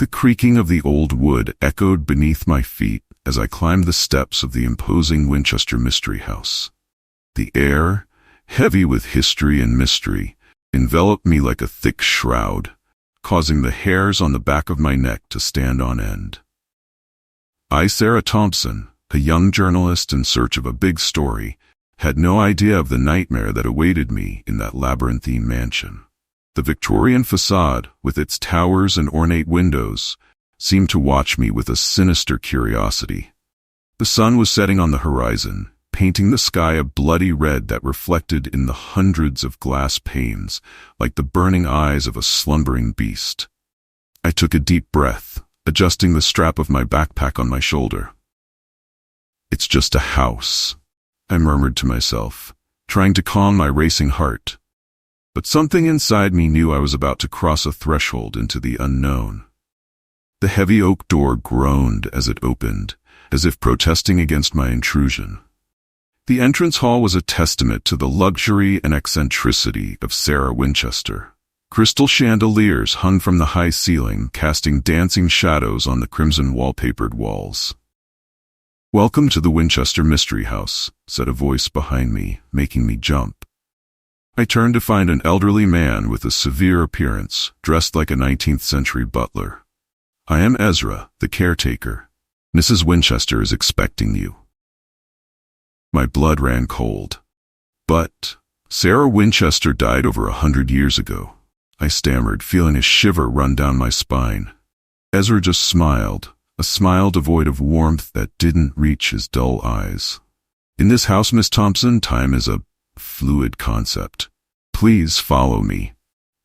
The creaking of the old wood echoed beneath my feet as I climbed the steps of the imposing Winchester Mystery House. The air, heavy with history and mystery, enveloped me like a thick shroud, causing the hairs on the back of my neck to stand on end. I, Sarah Thompson, a young journalist in search of a big story, had no idea of the nightmare that awaited me in that labyrinthine mansion. The Victorian facade, with its towers and ornate windows, seemed to watch me with a sinister curiosity. The sun was setting on the horizon, painting the sky a bloody red that reflected in the hundreds of glass panes like the burning eyes of a slumbering beast. I took a deep breath, adjusting the strap of my backpack on my shoulder. "It's just a house," I murmured to myself, trying to calm my racing heart. But something inside me knew I was about to cross a threshold into the unknown. The heavy oak door groaned as it opened, as if protesting against my intrusion. The entrance hall was a testament to the luxury and eccentricity of Sarah Winchester. Crystal chandeliers hung from the high ceiling, casting dancing shadows on the crimson wallpapered walls. "Welcome to the Winchester Mystery House," said a voice behind me, making me jump. I turned to find an elderly man with a severe appearance, dressed like a 19th century butler. "I am Ezra, the caretaker. Mrs. Winchester is expecting you." My blood ran cold. "But Sarah Winchester died over 100 years ago," I stammered, feeling a shiver run down my spine. Ezra just smiled, a smile devoid of warmth that didn't reach his dull eyes. "In this house, Miss Thompson, time is a fluid concept. Please follow me."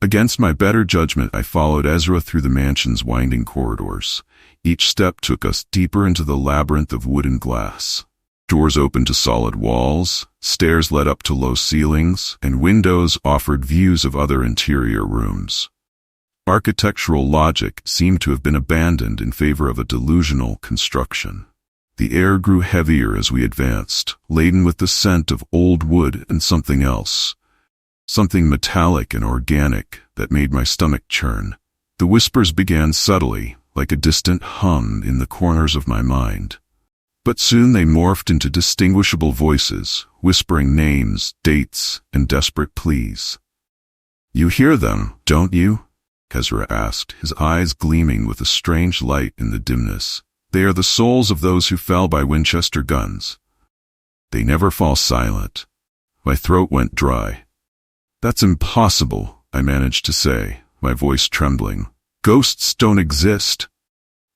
Against my better judgment, I followed Ezra through the mansion's winding corridors. Each step took us deeper into the labyrinth of wood and glass. Doors opened to solid walls, stairs led up to low ceilings, and windows offered views of other interior rooms. Architectural logic seemed to have been abandoned in favor of a delusional construction. The air grew heavier as we advanced, laden with the scent of old wood and something else. Something metallic and organic that made my stomach churn. The whispers began subtly, like a distant hum in the corners of my mind. But soon they morphed into distinguishable voices, whispering names, dates, and desperate pleas. "You hear them, don't you?" Ezra asked, his eyes gleaming with a strange light in the dimness. "They are the souls of those who fell by Winchester guns. They never fall silent." My throat went dry. "That's impossible," I managed to say, my voice trembling. "Ghosts don't exist."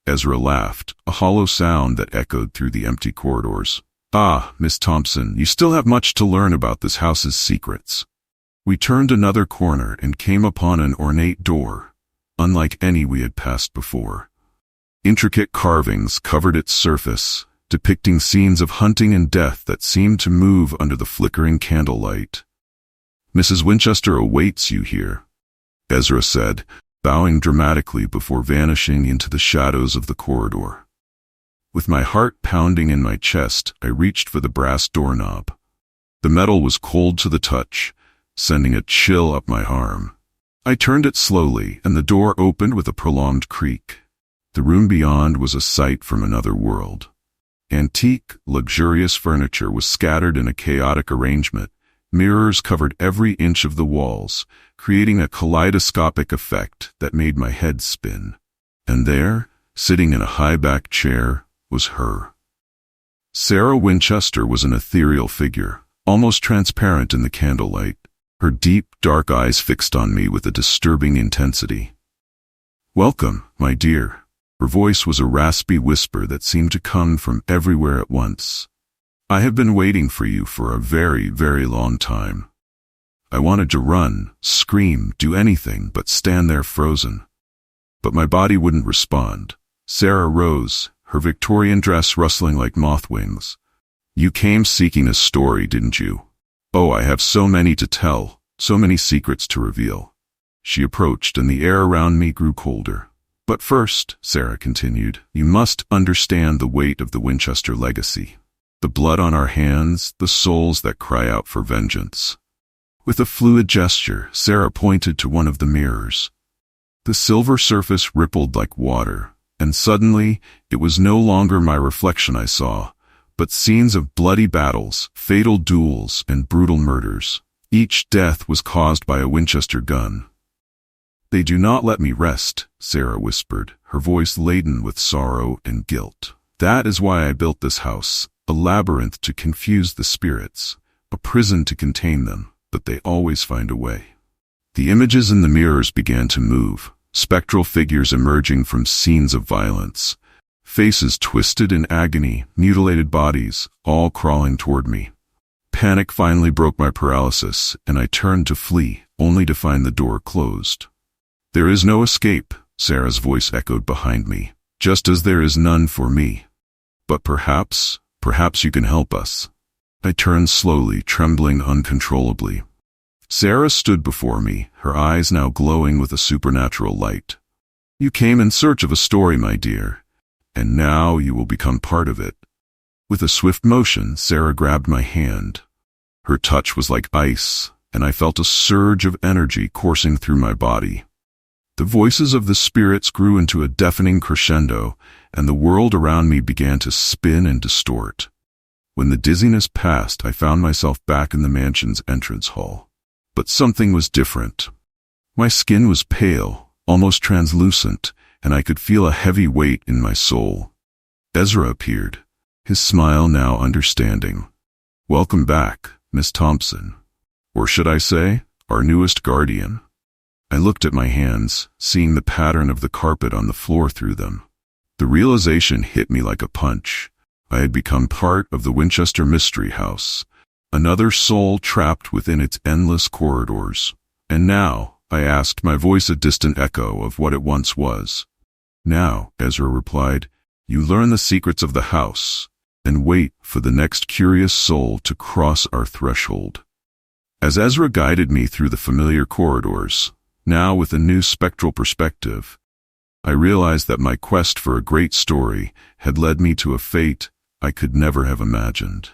Ezra laughed, a hollow sound that echoed through the empty corridors. "Ah, Miss Thompson, you still have much to learn about this house's secrets." We turned another corner and came upon an ornate door, unlike any we had passed before. Intricate carvings covered its surface, depicting scenes of hunting and death that seemed to move under the flickering candlelight. "Mrs. Winchester awaits you here," Ezra said, bowing dramatically before vanishing into the shadows of the corridor. With my heart pounding in my chest, I reached for the brass doorknob. The metal was cold to the touch, sending a chill up my arm. I turned it slowly, and the door opened with a prolonged creak. The room beyond was a sight from another world. Antique, luxurious furniture was scattered in a chaotic arrangement. Mirrors covered every inch of the walls, creating a kaleidoscopic effect that made my head spin. And there, sitting in a high-backed chair, was her. Sarah Winchester was an ethereal figure, almost transparent in the candlelight, her deep, dark eyes fixed on me with a disturbing intensity. "Welcome, my dear." Her voice was a raspy whisper that seemed to come from everywhere at once. "I have been waiting for you for a very, very long time." I wanted to run, scream, do anything but stand there frozen. But my body wouldn't respond. Sarah rose, her Victorian dress rustling like moth wings. "You came seeking a story, didn't you? Oh, I have so many to tell, so many secrets to reveal." She approached, and the air around me grew colder. "But first," Sarah continued, "you must understand the weight of the Winchester legacy. The blood on our hands, the souls that cry out for vengeance." With a fluid gesture, Sarah pointed to one of the mirrors. The silver surface rippled like water, and suddenly it was no longer my reflection I saw, but scenes of bloody battles, fatal duels, and brutal murders. Each death was caused by a Winchester gun. "They do not let me rest," Sarah whispered, her voice laden with sorrow and guilt. "That is why I built this house, a labyrinth to confuse the spirits, a prison to contain them, but they always find a way." The images in the mirrors began to move, spectral figures emerging from scenes of violence, faces twisted in agony, mutilated bodies, all crawling toward me. Panic finally broke my paralysis, and I turned to flee, only to find the door closed. "There is no escape," Sarah's voice echoed behind me, "just as there is none for me. But perhaps you can help us." I turned slowly, trembling uncontrollably. Sarah stood before me, her eyes now glowing with a supernatural light. "You came in search of a story, my dear, and now you will become part of it." With a swift motion, Sarah grabbed my hand. Her touch was like ice, and I felt a surge of energy coursing through my body. The voices of the spirits grew into a deafening crescendo, and the world around me began to spin and distort. When the dizziness passed, I found myself back in the mansion's entrance hall. But something was different. My skin was pale, almost translucent, and I could feel a heavy weight in my soul. Ezra appeared, his smile now understanding. "Welcome back, Miss Thompson. Or should I say, our newest guardian." I looked at my hands, seeing the pattern of the carpet on the floor through them. The realization hit me like a punch. I had become part of the Winchester Mystery House, another soul trapped within its endless corridors. And now, I asked, my voice a distant echo of what it once was. "Now," Ezra replied, "you learn the secrets of the house, and wait for the next curious soul to cross our threshold." As Ezra guided me through the familiar corridors, now with a new spectral perspective, I realized that my quest for a great story had led me to a fate I could never have imagined.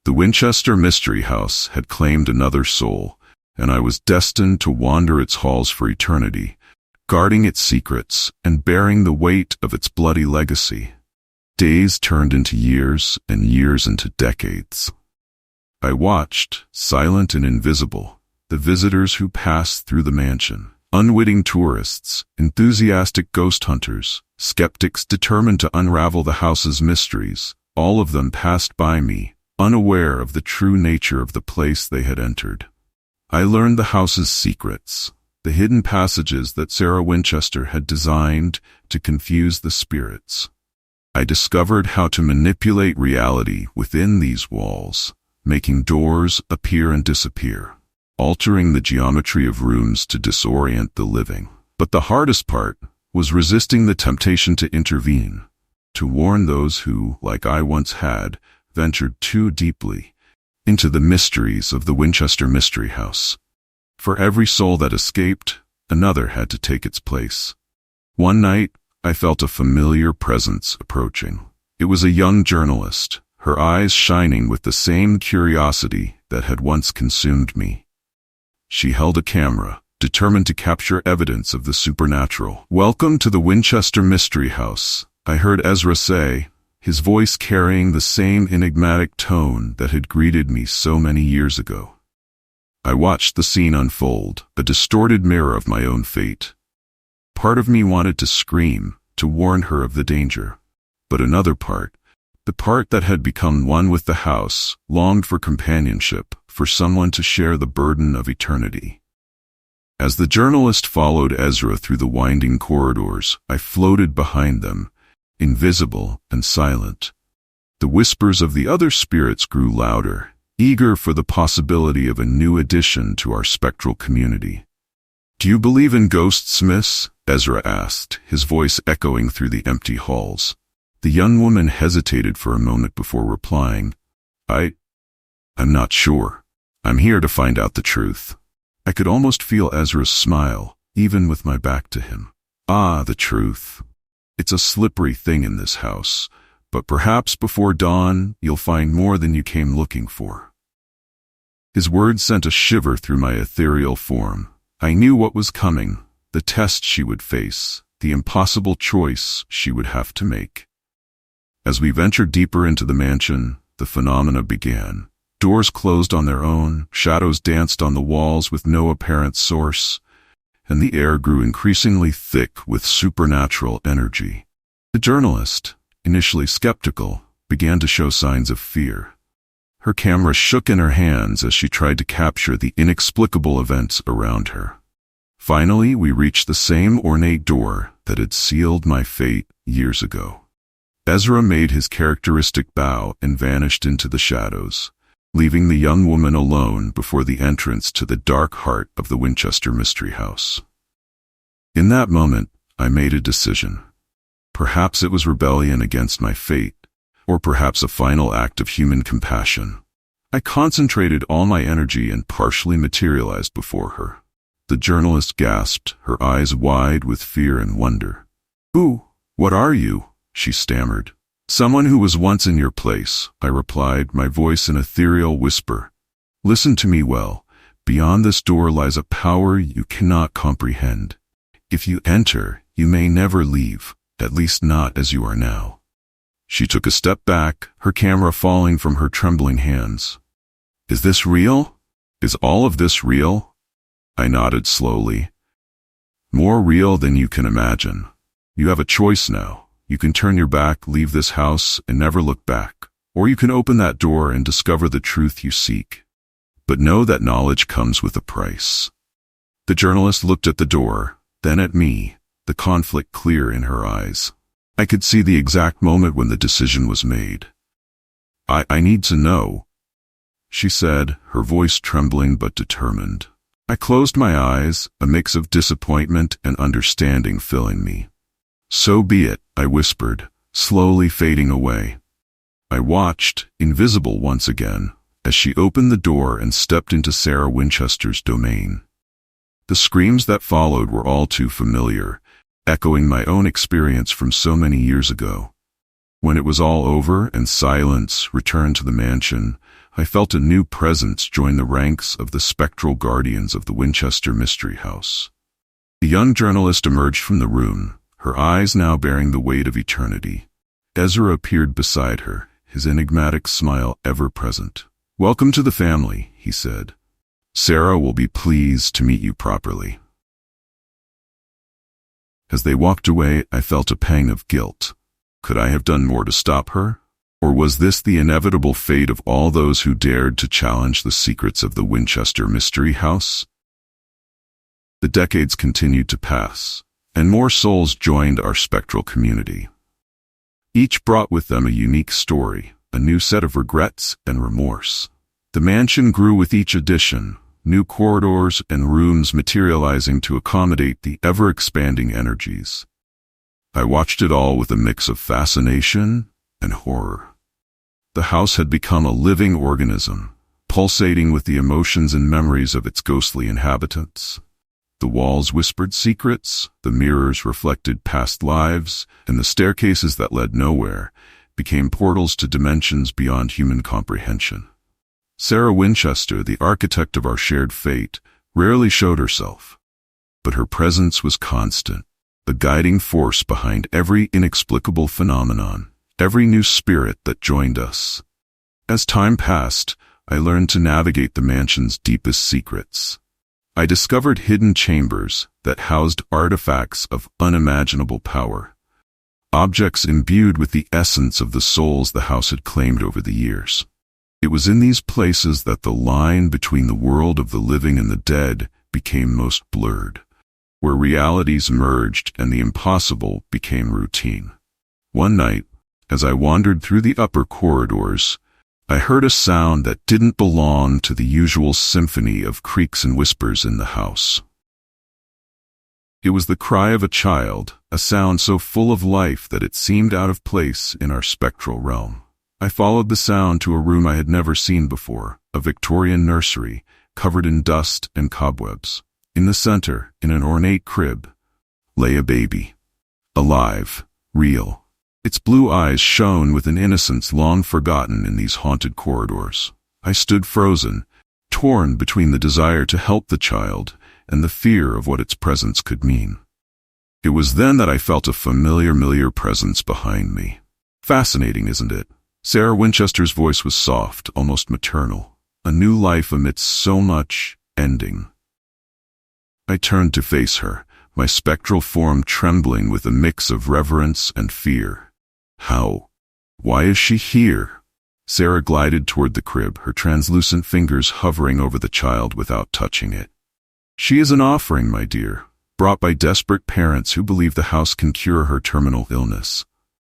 The Winchester Mystery House had claimed another soul, and I was destined to wander its halls for eternity, guarding its secrets and bearing the weight of its bloody legacy. Days turned into years, and years into decades. I watched, silent and invisible, the visitors who passed through the mansion. Unwitting tourists, enthusiastic ghost hunters, skeptics determined to unravel the house's mysteries, all of them passed by me, unaware of the true nature of the place they had entered. I learned the house's secrets, the hidden passages that Sarah Winchester had designed to confuse the spirits. I discovered how to manipulate reality within these walls, making doors appear and disappear, altering the geometry of rooms to disorient the living. But the hardest part was resisting the temptation to intervene, to warn those who, like I once had, ventured too deeply into the mysteries of the Winchester Mystery House. For every soul that escaped, another had to take its place. One night, I felt a familiar presence approaching. It was a young journalist, her eyes shining with the same curiosity that had once consumed me. She held a camera, determined to capture evidence of the supernatural. "Welcome to the Winchester Mystery House," I heard Ezra say, his voice carrying the same enigmatic tone that had greeted me so many years ago. I watched the scene unfold, a distorted mirror of my own fate. Part of me wanted to scream, to warn her of the danger. But another part, the part that had become one with the house, longed for companionship, for someone to share the burden of eternity. As the journalist followed Ezra through the winding corridors, I floated behind them, invisible and silent. The whispers of the other spirits grew louder, eager for the possibility of a new addition to our spectral community. "Do you believe in ghosts, miss?" Ezra asked, his voice echoing through the empty halls. The young woman hesitated for a moment before replying, I'm not sure. I'm here to find out the truth." I could almost feel Ezra's smile, even with my back to him. "Ah, the truth. It's a slippery thing in this house, but perhaps before dawn you'll find more than you came looking for." His words sent a shiver through my ethereal form. I knew what was coming, the test she would face, the impossible choice she would have to make. As we ventured deeper into the mansion, the phenomena began. Doors closed on their own, shadows danced on the walls with no apparent source, and the air grew increasingly thick with supernatural energy. The journalist, initially skeptical, began to show signs of fear. Her camera shook in her hands as she tried to capture the inexplicable events around her. Finally, we reached the same ornate door that had sealed my fate years ago. Ezra made his characteristic bow and vanished into the shadows, leaving the young woman alone before the entrance to the dark heart of the Winchester Mystery House. In that moment, I made a decision. Perhaps it was rebellion against my fate, or perhaps a final act of human compassion. I concentrated all my energy and partially materialized before her. The journalist gasped, her eyes wide with fear and wonder. "Who? What are you?" she stammered. "Someone who was once in your place," I replied, my voice an ethereal whisper. "Listen to me well. Beyond this door lies a power you cannot comprehend. If you enter, you may never leave, at least not as you are now." She took a step back, her camera falling from her trembling hands. "Is this real? Is all of this real?" I nodded slowly. "More real than you can imagine. You have a choice now. You can turn your back, leave this house, and never look back. Or you can open that door and discover the truth you seek. But know that knowledge comes with a price." The journalist looked at the door, then at me, the conflict clear in her eyes. I could see the exact moment when the decision was made. I need to know," she said, her voice trembling but determined. I closed my eyes, a mix of disappointment and understanding filling me. "So be it," I whispered, slowly fading away. I watched, invisible once again, as she opened the door and stepped into Sarah Winchester's domain. The screams that followed were all too familiar, echoing my own experience from so many years ago. When it was all over and silence returned to the mansion, I felt a new presence join the ranks of the spectral guardians of the Winchester Mystery House. The young journalist emerged from the room, her eyes now bearing the weight of eternity. Ezra appeared beside her, his enigmatic smile ever present. "Welcome to the family," he said. "Sarah will be pleased to meet you properly." As they walked away, I felt a pang of guilt. Could I have done more to stop her? Or was this the inevitable fate of all those who dared to challenge the secrets of the Winchester Mystery House? The decades continued to pass, and more souls joined our spectral community. Each brought with them a unique story, a new set of regrets and remorse. The mansion grew with each addition, new corridors and rooms materializing to accommodate the ever-expanding energies. I watched it all with a mix of fascination and horror. The house had become a living organism, pulsating with the emotions and memories of its ghostly inhabitants. The walls whispered secrets, the mirrors reflected past lives, and the staircases that led nowhere became portals to dimensions beyond human comprehension. Sarah Winchester, the architect of our shared fate, rarely showed herself, but her presence was constant, the guiding force behind every inexplicable phenomenon, every new spirit that joined us. As time passed, I learned to navigate the mansion's deepest secrets. I discovered hidden chambers that housed artifacts of unimaginable power, objects imbued with the essence of the souls the house had claimed over the years. It was in these places that the line between the world of the living and the dead became most blurred, where realities merged and the impossible became routine. One night, as I wandered through the upper corridors, I heard a sound that didn't belong to the usual symphony of creaks and whispers in the house. It was the cry of a child, a sound so full of life that it seemed out of place in our spectral realm. I followed the sound to a room I had never seen before, a Victorian nursery, covered in dust and cobwebs. In the center, in an ornate crib, lay a baby. Alive, real. Its blue eyes shone with an innocence long forgotten in these haunted corridors. I stood frozen, torn between the desire to help the child and the fear of what its presence could mean. It was then that I felt a familiar presence behind me. Fascinating, isn't it? Sarah Winchester's voice was soft, almost maternal. A new life amidst so much ending. I turned to face her, my spectral form trembling with a mix of reverence and fear. How? Why is she here? Sarah glided toward the crib, her translucent fingers hovering over the child without touching it. She is an offering, my dear, brought by desperate parents who believe the house can cure her terminal illness.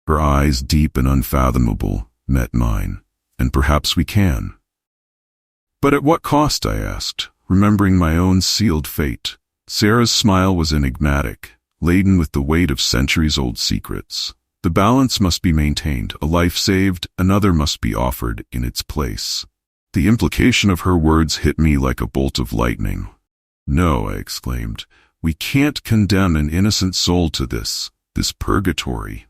Her eyes, deep and unfathomable, met mine. And perhaps we can. But at what cost? I asked, remembering my own sealed fate. Sarah's smile was enigmatic, laden with the weight of centuries-old secrets. The balance must be maintained. A life saved, another must be offered in its place. The implication of her words hit me like a bolt of lightning. No, I exclaimed. We can't condemn an innocent soul to this purgatory.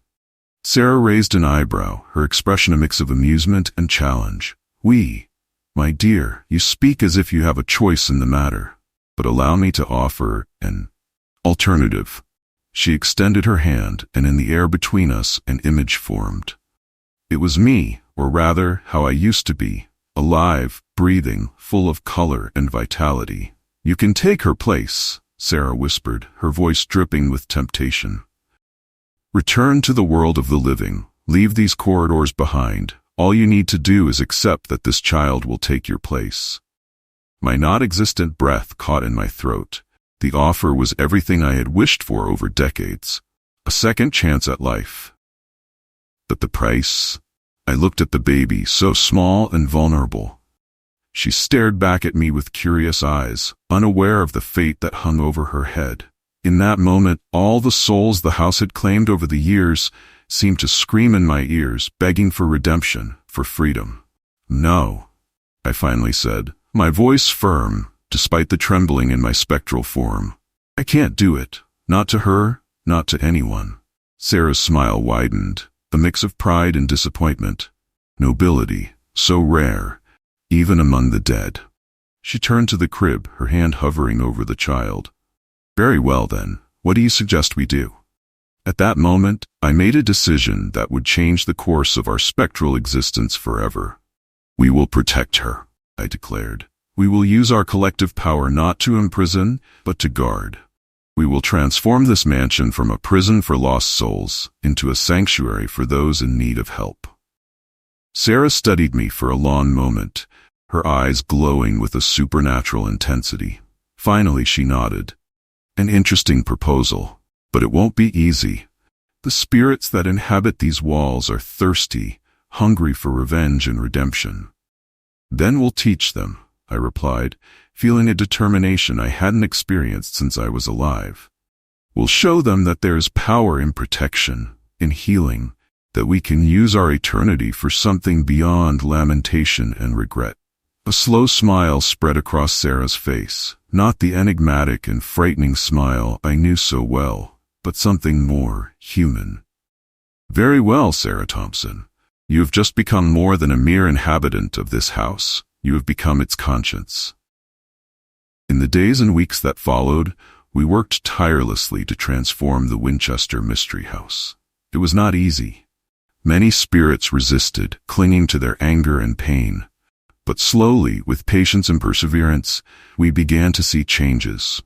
Sarah raised an eyebrow, her expression a mix of amusement and challenge. We? My dear, you speak as if you have a choice in the matter. But allow me to offer an alternative. She extended her hand, and in the air between us an image formed. It was me, or rather, how I used to be, alive, breathing, full of color and vitality. You can take her place, Sarah whispered, her voice dripping with temptation. Return to the world of the living. Leave these corridors behind. All you need to do is accept that this child will take your place. My not-existent breath caught in my throat. The offer was everything I had wished for over decades. A second chance at life. But the price? I looked at the baby, so small and vulnerable. She stared back at me with curious eyes, unaware of the fate that hung over her head. In that moment, all the souls the house had claimed over the years seemed to scream in my ears, begging for redemption, for freedom. No, I finally said, my voice firm, despite the trembling in my spectral form. I can't do it. Not to her, not to anyone. Sarah's smile widened, a mix of pride and disappointment. Nobility, so rare, even among the dead. She turned to the crib, her hand hovering over the child. Very well then, what do you suggest we do? At that moment, I made a decision that would change the course of our spectral existence forever. We will protect her, I declared. We will use our collective power not to imprison, but to guard. We will transform this mansion from a prison for lost souls into a sanctuary for those in need of help. Sarah studied me for a long moment, her eyes glowing with a supernatural intensity. Finally, she nodded. An interesting proposal, but it won't be easy. The spirits that inhabit these walls are thirsty, hungry for revenge and redemption. Then we'll teach them, I replied, feeling a determination I hadn't experienced since I was alive. We'll show them that there is power in protection, in healing, that we can use our eternity for something beyond lamentation and regret. A slow smile spread across Sarah's face, not the enigmatic and frightening smile I knew so well, but something more human. Very well, Sarah Thompson. You have just become more than a mere inhabitant of this house. You have become its conscience. In the days and weeks that followed, we worked tirelessly to transform the Winchester Mystery House. It was not easy. Many spirits resisted, clinging to their anger and pain. But slowly, with patience and perseverance, we began to see changes.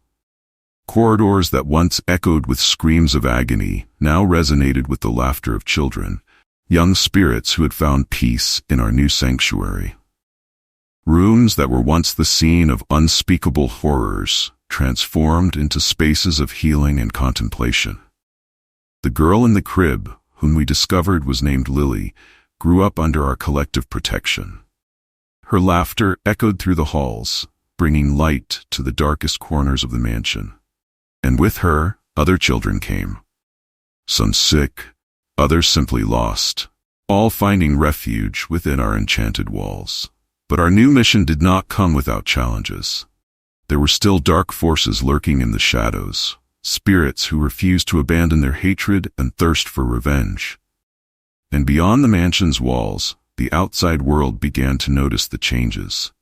Corridors that once echoed with screams of agony now resonated with the laughter of children, young spirits who had found peace in our new sanctuary. Rooms that were once the scene of unspeakable horrors transformed into spaces of healing and contemplation. The girl in the crib, whom we discovered was named Lily, grew up under our collective protection. Her laughter echoed through the halls, bringing light to the darkest corners of the mansion. And with her, other children came. Some sick, others simply lost, all finding refuge within our enchanted walls. But our new mission did not come without challenges. There were still dark forces lurking in the shadows, spirits who refused to abandon their hatred and thirst for revenge. And beyond the mansion's walls, the outside world began to notice the changes.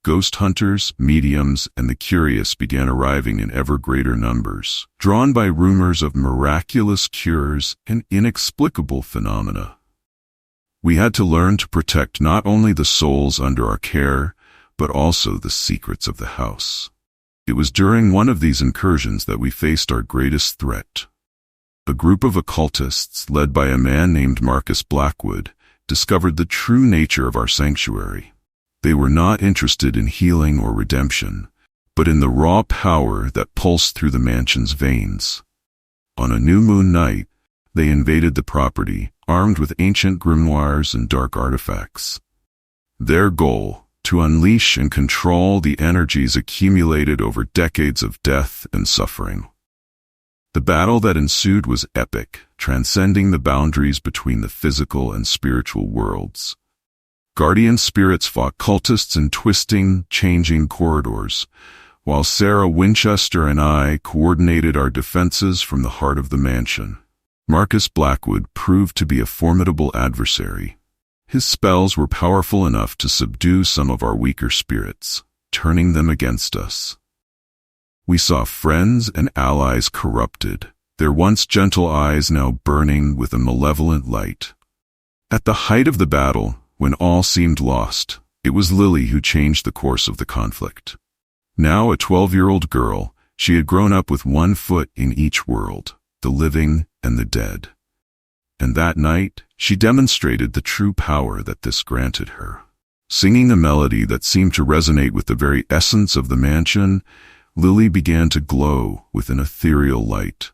Ghost hunters, mediums, and the curious began arriving in ever greater numbers, drawn by rumors of miraculous cures and inexplicable phenomena. We had to learn to protect not only the souls under our care, but also the secrets of the house. It was during one of these incursions that we faced our greatest threat. A group of occultists, led by a man named Marcus Blackwood, discovered the true nature of our sanctuary. They were not interested in healing or redemption, but in the raw power that pulsed through the mansion's veins. On a new moon night, they invaded the property, armed with ancient grimoires and dark artifacts. Their goal, to unleash and control the energies accumulated over decades of death and suffering. The battle that ensued was epic, transcending the boundaries between the physical and spiritual worlds. Guardian spirits fought cultists in twisting, changing corridors, while Sarah Winchester and I coordinated our defenses from the heart of the mansion. Marcus Blackwood proved to be a formidable adversary. His spells were powerful enough to subdue some of our weaker spirits, turning them against us. We saw friends and allies corrupted, their once gentle eyes now burning with a malevolent light. At the height of the battle, when all seemed lost, it was Lily who changed the course of the conflict. Now a 12-year-old girl, she had grown up with one foot in each world, the living and the dead. And that night, she demonstrated the true power that this granted her. Singing a melody that seemed to resonate with the very essence of the mansion, Lily began to glow with an ethereal light.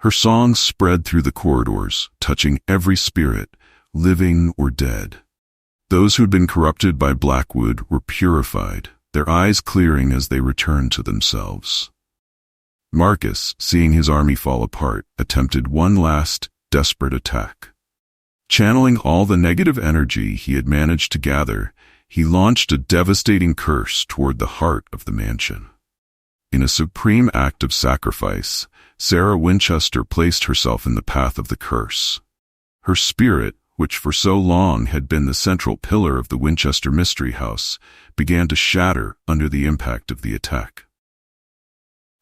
Her songs spread through the corridors, touching every spirit, living or dead. Those who'd been corrupted by Blackwood were purified, their eyes clearing as they returned to themselves. Marcus, seeing his army fall apart, attempted one last, desperate attack. Channeling all the negative energy he had managed to gather, he launched a devastating curse toward the heart of the mansion. In a supreme act of sacrifice, Sarah Winchester placed herself in the path of the curse. Her spirit, which for so long had been the central pillar of the Winchester Mystery House, began to shatter under the impact of the attack.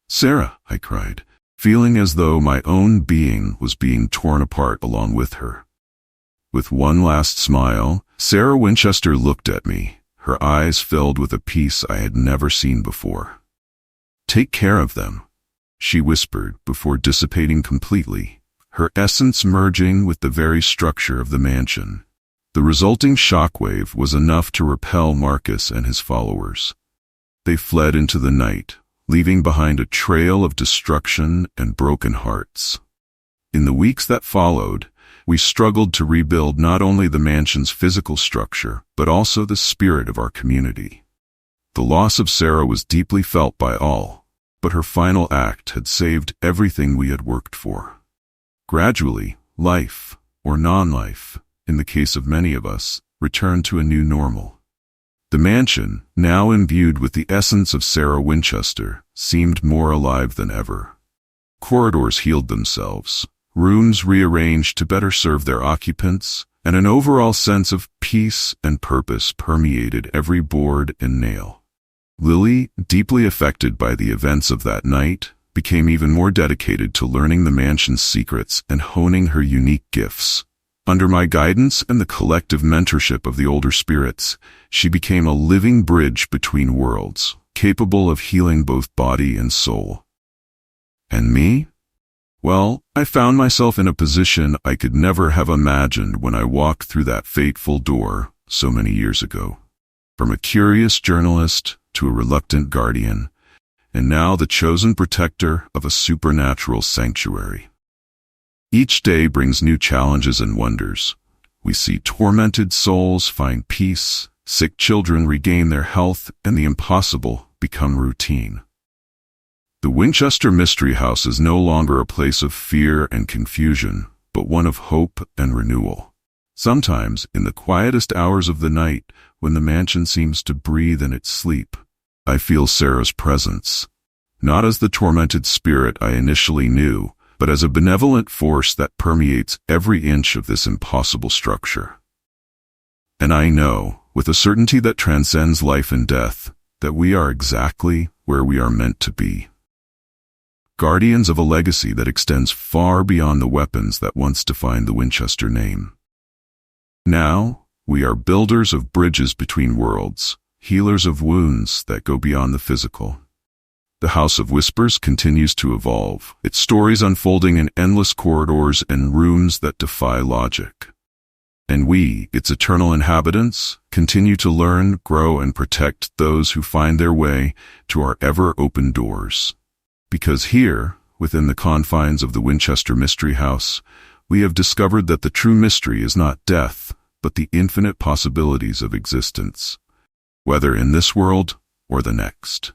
"Sarah," I cried, feeling as though my own being was being torn apart along with her. With one last smile, Sarah Winchester looked at me, her eyes filled with a peace I had never seen before. "Take care of them," she whispered before dissipating completely, her essence merging with the very structure of the mansion. The resulting shockwave was enough to repel Marcus and his followers. They fled into the night, leaving behind a trail of destruction and broken hearts. In the weeks that followed, we struggled to rebuild not only the mansion's physical structure, but also the spirit of our community. The loss of Sarah was deeply felt by all, but her final act had saved everything we had worked for. Gradually, life, or non-life, in the case of many of us, returned to a new normal. The mansion, now imbued with the essence of Sarah Winchester, seemed more alive than ever. Corridors healed themselves, rooms rearranged to better serve their occupants, and an overall sense of peace and purpose permeated every board and nail. Lily, deeply affected by the events of that night, became even more dedicated to learning the mansion's secrets and honing her unique gifts. Under my guidance and the collective mentorship of the older spirits, she became a living bridge between worlds, capable of healing both body and soul. And me? Well, I found myself in a position I could never have imagined when I walked through that fateful door so many years ago. From a curious journalist to a reluctant guardian, and now the chosen protector of a supernatural sanctuary. Each day brings new challenges and wonders. We see tormented souls find peace, sick children regain their health, and the impossible become routine. The Winchester Mystery House is no longer a place of fear and confusion, but one of hope and renewal. Sometimes, in the quietest hours of the night, when the mansion seems to breathe in its sleep, I feel Sarah's presence, not as the tormented spirit I initially knew, but as a benevolent force that permeates every inch of this impossible structure. And I know, with a certainty that transcends life and death, that we are exactly where we are meant to be. Guardians of a legacy that extends far beyond the weapons that once defined the Winchester name. Now, we are builders of bridges between worlds, healers of wounds that go beyond the physical. The House of Whispers continues to evolve, its stories unfolding in endless corridors and rooms that defy logic. And we, its eternal inhabitants, continue to learn, grow, and protect those who find their way to our ever-open doors. Because here, within the confines of the Winchester Mystery House, we have discovered that the true mystery is not death, but the infinite possibilities of existence, whether in this world or the next.